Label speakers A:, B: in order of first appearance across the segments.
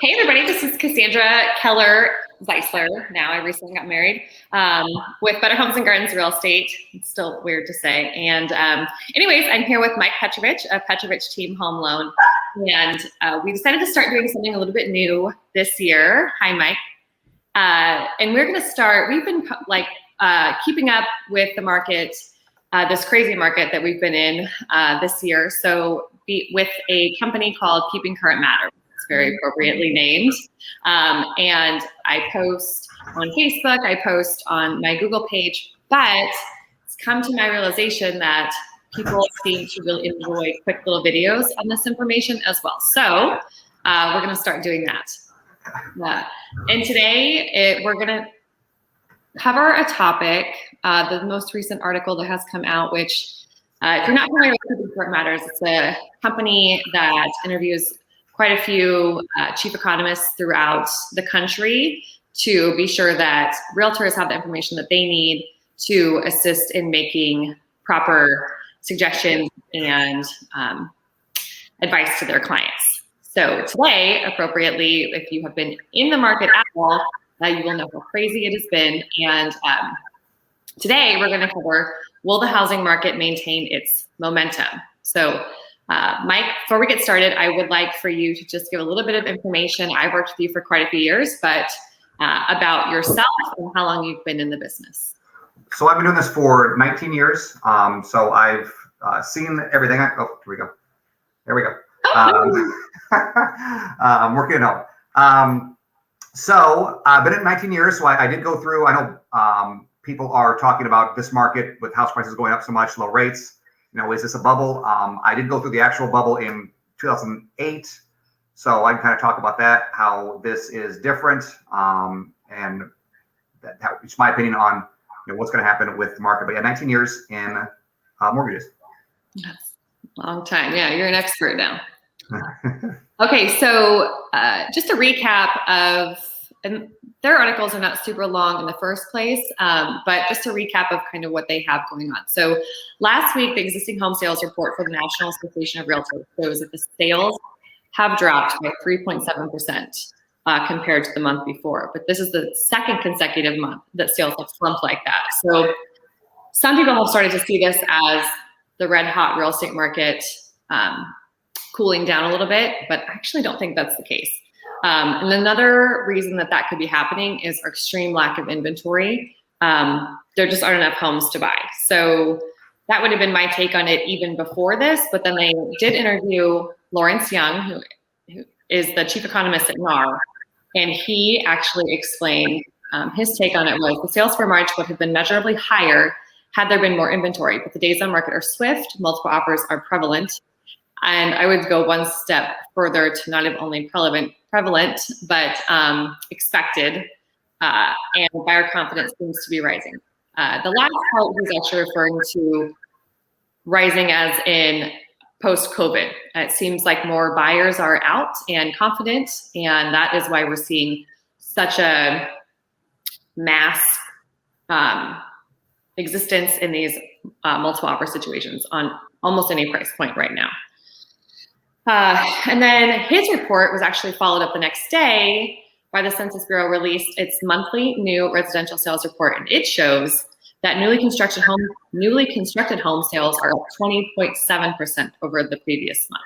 A: Hey everybody, this is Cassandra Keller Zeisler. Now I recently got married with Better Homes and Gardens Real Estate. It's still weird to say. And anyways, I'm here with Mike Petrovich of Petrovich Team Home Loan. And we decided to start doing something a little bit new this year. Hi, Mike. And we're going to start, we've been keeping up with the market, this crazy market that we've been in this year. So with a company called Keeping Current Matter. Very appropriately named. And I post on Facebook, I post on my Google page, but it's come to my realization that people seem to really enjoy quick little videos on this information as well. So we're gonna start doing that. And today we're gonna cover a topic, the most recent article that has come out, which if you're not familiar with Keeping Current Matters, it's a company that interviews quite a few chief economists throughout the country to be sure that realtors have the information that they need to assist in making proper suggestions and advice to their clients. So today, appropriately, if you have been in the market at all, you will know how crazy it has been. And today we're going to cover, will the housing market maintain its momentum? So Mike, before we get started, I would like for you to just give a little bit of information. I've worked with you for quite a few years, but about yourself and how long you've been in the business.
B: So I've been doing this for 19 years. So I've seen everything. Oh, here we go. There we go. I'm working at home. So I've been in 19 years. So I did go through, I know people are talking about this market with house prices going up so much, low rates. You know, is this a bubble? I did go through the actual bubble in 2008. So I can kind of talk about that, how this is different. And it's my opinion on what's going to happen with the market. But yeah, 19 years in mortgages.
A: That's a long time. Yeah, you're an expert now. Okay, so just a recap of, and their articles are not super long in the first place, but just a recap of kind of what they have going on. So last week, the existing home sales report for the National Association of Realtors shows that the sales have dropped by 3.7% compared to the month before. But this is the second consecutive month that sales have slumped like that. So some people have started to see this as the red hot real estate market cooling down a little bit, but I actually don't think that's the case. And another reason that could be happening is our extreme lack of inventory. There just aren't enough homes to buy. So that would have been my take on it even before this, but then they did interview Lawrence Young, who is the chief economist at NAR, and he actually explained his take on it was the sales for March would have been measurably higher had there been more inventory, but the days on market are swift, multiple offers are prevalent. And I would go one step further to not only prevalent, but expected, and buyer confidence seems to be rising. The last part was actually referring to rising as in post-COVID. It seems like more buyers are out and confident, and that is why we're seeing such a mass existence in these multiple offer situations on almost any price point right now. And then his report was actually followed up the next day by the Census Bureau released its monthly new residential sales report, and it shows that newly constructed home sales are up 20.7% over the previous month.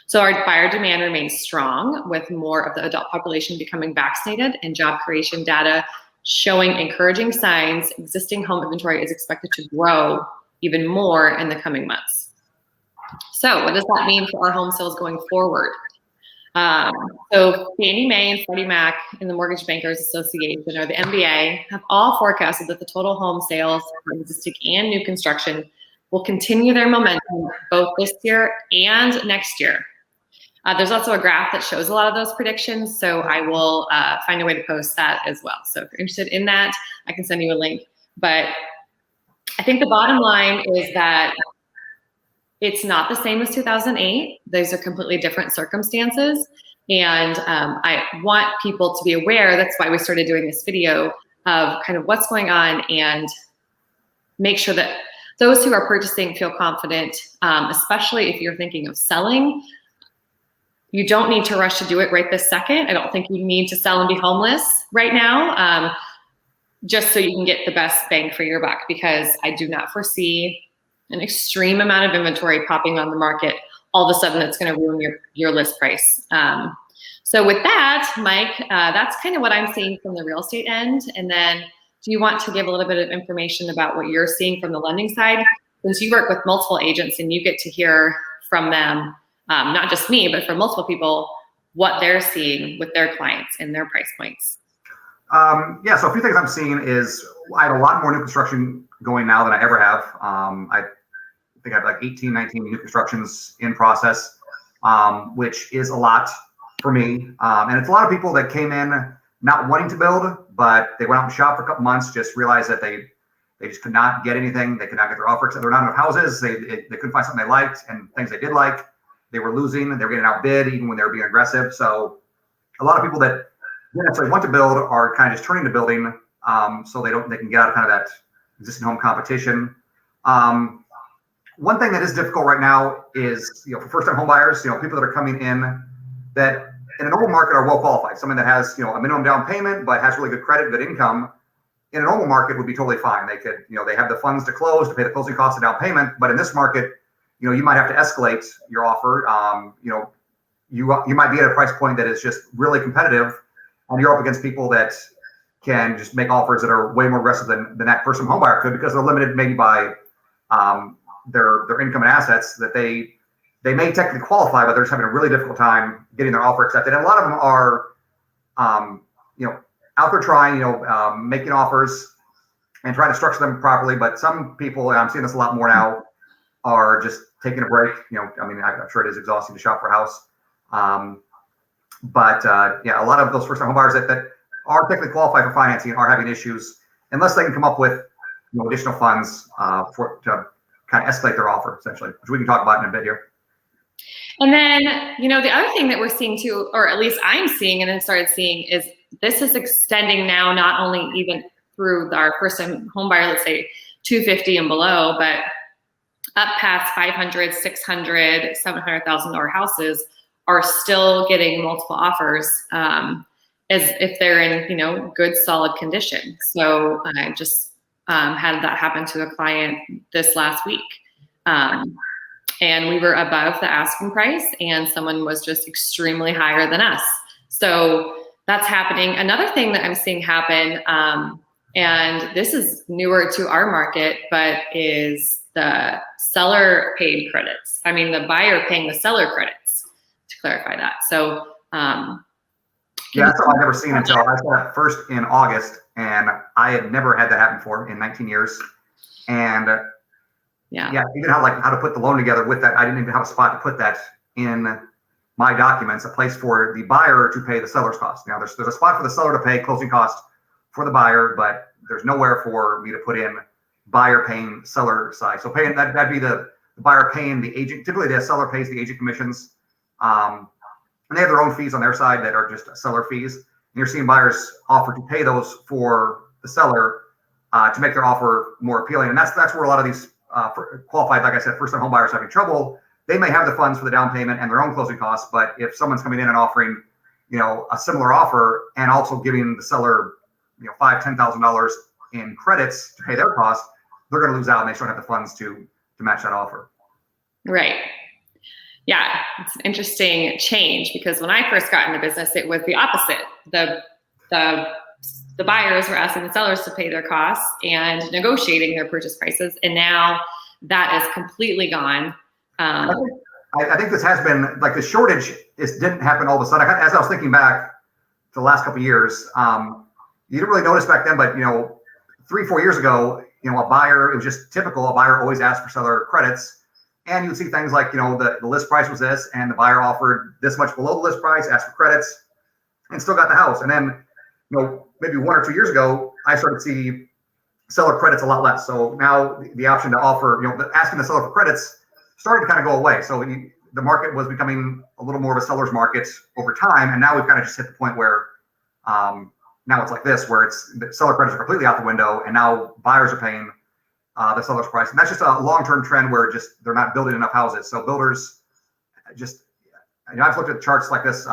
A: So our buyer demand remains strong, with more of the adult population becoming vaccinated and job creation data showing encouraging signs. Existing home inventory is expected to grow even more in the coming months. So what does that mean for our home sales going forward? So Fannie Mae and Freddie Mac and the Mortgage Bankers Association, or the MBA, have all forecasted that the total home sales for existing and new construction will continue their momentum both this year and next year. There's also a graph that shows a lot of those predictions, so I will find a way to post that as well. So if you're interested in that, I can send you a link. But I think the bottom line is that it's not the same as 2008. Those are completely different circumstances. And I want people to be aware, that's why we started doing this video, of kind of what's going on, and make sure that those who are purchasing feel confident, especially if you're thinking of selling. you don't need to rush to do it right this second. I don't think you need to sell and be homeless right now, just so you can get the best bang for your buck, because I do not foresee an extreme amount of inventory popping on the market all of a sudden that's going to ruin your list price. So with that, Mike, that's kind of what I'm seeing from the real estate end. And then do you want to give a little bit of information about what you're seeing from the lending side? Since you work with multiple agents and you get to hear from them, not just me, but from multiple people, what they're seeing with their clients and their price points.
B: Yeah, so a few things I'm seeing is I have a lot more new construction going now than I ever have. I think I have like 18, 19 new constructions in process, which is a lot for me. And it's a lot of people that came in not wanting to build, but they went out and shopped for a couple months, just realized that they just could not get anything. They could not get their offers. There were not enough houses. They couldn't find something they liked, and things they did like, they were losing. They were getting outbid even when they were being aggressive. So a lot of people that didn't necessarily want to build are kind of just turning to building, so they can get out of kind of that existing home competition. One thing that is difficult right now is, for first-time home buyers, people that are coming in that in a normal market are well qualified. Someone that has, a minimum down payment but has really good credit, good income, in a normal market would be totally fine. They could, they have the funds to close, to pay the closing costs of down payment. But in this market, you might have to escalate your offer. You might be at a price point that is just really competitive, and you're up against people that can just make offers that are way more aggressive than that first-time home buyer could, because they're limited maybe by their income and assets, that they may technically qualify, but they're just having a really difficult time getting their offer accepted. And a lot of them are, out there trying, making offers and trying to structure them properly. But some people, and I'm seeing this a lot more now, are just taking a break. I'm sure it is exhausting to shop for a house. But a lot of those first-time home buyers that are technically qualified for financing are having issues unless they can come up with additional funds to kind of escalate their offer, essentially, which we can talk about in a bit here.
A: And then, the other thing that we're seeing too, or at least I'm seeing and then started seeing, is this is extending now, not only even through our first-time home buyer, let's say 250 and below, but up past 500, 600, $700,000 houses are still getting multiple offers, as if they're in, good, solid condition. So I just had that happen to a client this last week. And we were above the asking price, and someone was just extremely higher than us. So that's happening. Another thing that I'm seeing happen, and this is newer to our market, but is the seller paid credits. The buyer paying the seller credits, to clarify that. So, yeah,
B: that's something I've never seen until I saw it first in August, and I had never had that happen before in 19 years. And yeah, even how to put the loan together with that, I didn't even have a spot to put that in my documents, a place for the buyer to pay the seller's cost. Now there's a spot for the seller to pay closing costs for the buyer, but there's nowhere for me to put in buyer paying seller side. So that'd be the buyer paying the agent. Typically the seller pays the agent commissions, and they have their own fees on their side that are just seller fees. And you're seeing buyers offer to pay those for the seller to make their offer more appealing. And that's where a lot of these qualified, like I said, first-time home buyers are having trouble. They may have the funds for the down payment and their own closing costs, but if someone's coming in and offering, a similar offer and also giving the seller, $5,000, $10,000 in credits to pay their costs, they're going to lose out and they just don't have the funds to match that offer.
A: Right. Yeah, it's an interesting change, because when I first got into business, it was the opposite. The buyers were asking the sellers to pay their costs and negotiating their purchase prices. And now that is completely gone.
B: I think this has been, like, the shortage didn't happen all of a sudden. As I was thinking back to the last couple of years, you didn't really notice back then, but 3-4 years ago, a buyer, it was just typical. A buyer always asked for seller credits. And you'd see things like, the list price was this, and the buyer offered this much below the list price, asked for credits, and still got the house. And then, maybe 1 or 2 years ago, I started to see seller credits a lot less. So now the option to offer, asking the seller for credits started to kind of go away. So the market was becoming a little more of a seller's market over time. And now we've kind of just hit the point where now it's like this, where the seller credits are completely out the window, and now buyers are paying the seller's price. And that's just a long-term trend where they're not building enough houses. So builders just, I've looked at charts like this.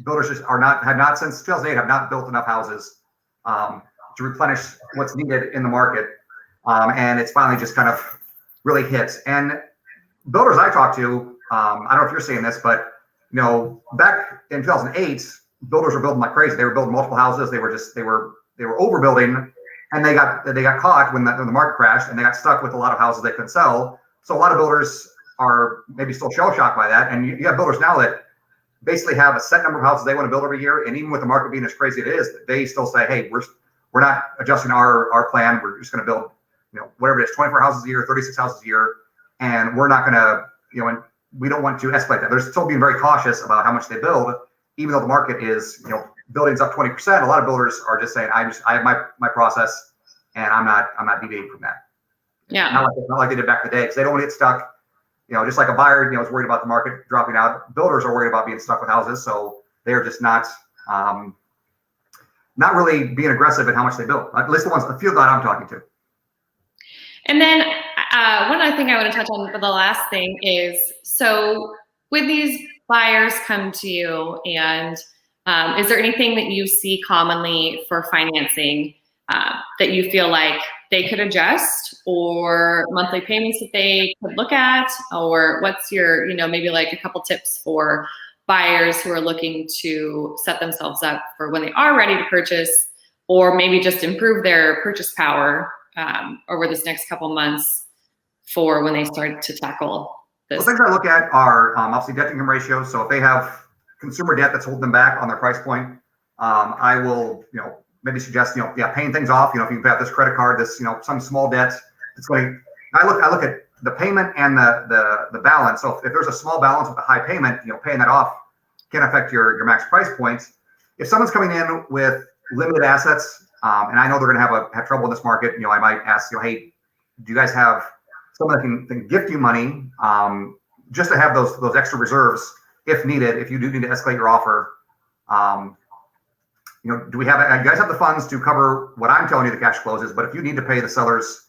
B: Builders just have not since 2008 have not built enough houses to replenish what's needed in the market, and it's finally just kind of really hit. And builders I talk to, I don't know if you're seeing this, but back in 2008, builders were building like crazy. They were building multiple houses. They were overbuilding, and they got caught when the market crashed, and they got stuck with a lot of houses they couldn't sell. So a lot of builders are maybe still shell shocked by that. And you have builders now that basically have a set number of houses they want to build every year. And even with the market being as crazy as it is, they still say, hey, we're not adjusting our plan. We're just going to build, whatever it is, 24 houses a year, 36 houses a year. And we're not going to, and we don't want to escalate that. They're still being very cautious about how much they build, even though the market is, building's up 20%. A lot of builders are just saying, I have my process, and I'm not deviating from that.
A: Yeah.
B: Not like they did back in the day, because they don't want to get stuck. Just like a buyer, is worried about the market dropping out. Builders are worried about being stuck with houses, so they're just not really being aggressive in how much they build. At least the few that I'm talking to.
A: And then one other thing I want to touch on for the last thing is, so when these buyers come to you, and is there anything that you see commonly for financing that you feel like they could adjust, or monthly payments that they could look at, or what's your, maybe like a couple tips for buyers who are looking to set themselves up for when they are ready to purchase, or maybe just improve their purchase power over this next couple months for when they start to tackle this?
B: Well, things I look at are obviously debt to income ratio. So if they have consumer debt that's holding them back on their price point, I will, maybe suggest, paying things off. If you have this credit card, this, some small debt, it's going. I look at the payment and the balance. So if there's a small balance with a high payment, paying that off can affect your max price points. If someone's coming in with limited assets, and I know they're going to have trouble in this market, I might ask, hey, do you guys have someone that can gift you money, just to have those extra reserves if needed, if you do need to escalate your offer? Do we have, you guys have the funds to cover what I'm telling you the cash flows is, but if you need to pay the seller's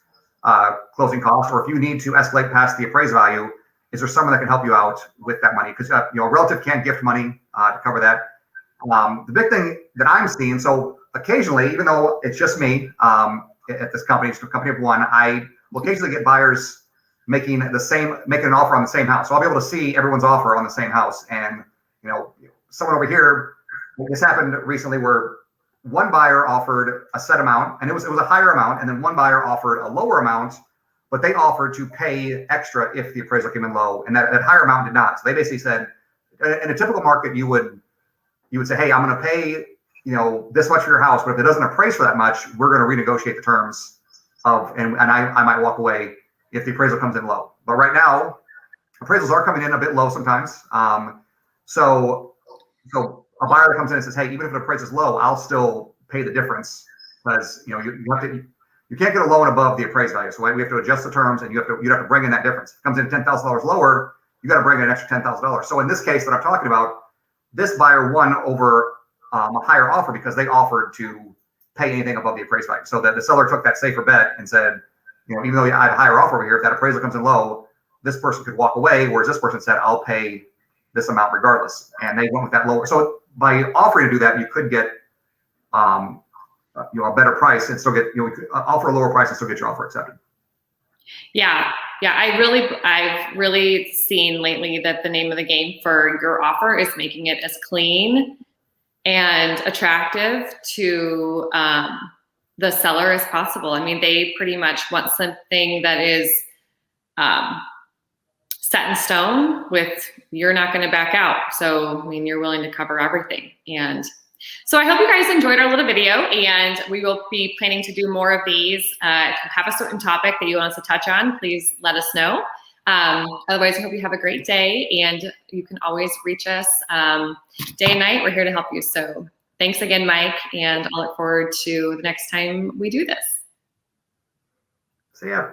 B: closing costs, or if you need to escalate past the appraised value, is there someone that can help you out with that money? Because a relative can't gift money to cover that. The big thing that I'm seeing, so occasionally, even though it's just me at this company, it's a company of one, I will occasionally get buyers making an offer on the same house. So I'll be able to see everyone's offer on the same house. And someone over here, this happened recently where one buyer offered a set amount, and it was a higher amount, and then one buyer offered a lower amount, but they offered to pay extra if the appraisal came in low, and that higher amount did not. So they basically said, in a typical market, you would say, hey, I'm going to pay this much for your house, but if it doesn't appraise for that much, we're going to renegotiate the terms and I might walk away if the appraisal comes in low. But right now, appraisals are coming in a bit low sometimes. So a buyer that comes in and says, hey, even if the price is low, I'll still pay the difference, because you can't get a loan above the appraised value. So we have to adjust the terms, and you'd have to bring in that difference. If it comes in $10,000 lower, you got to bring in an extra $10,000. So in this case that I'm talking about, this buyer won over a higher offer because they offered to pay anything above the appraised value. So that the seller took that safer bet and said, even though I have a higher offer over here, if that appraisal comes in low, this person could walk away, whereas this person said, I'll pay this amount regardless. And they went with that lower. So by offering to do that, you could get a better price and still get, offer a lower price and still get your offer accepted.
A: Yeah. I've really seen lately that the name of the game for your offer is making it as clean and attractive to the seller as possible. I mean, they pretty much want something that is set in stone with, you're not going to back out. So, I mean, you're willing to cover everything. And so I hope you guys enjoyed our little video, and we will be planning to do more of these. If you have a certain topic that you want us to touch on, please let us know. Otherwise, I hope you have a great day, and you can always reach us day and night. We're here to help you. So thanks again, Mike, and I'll look forward to the next time we do this.
B: See ya.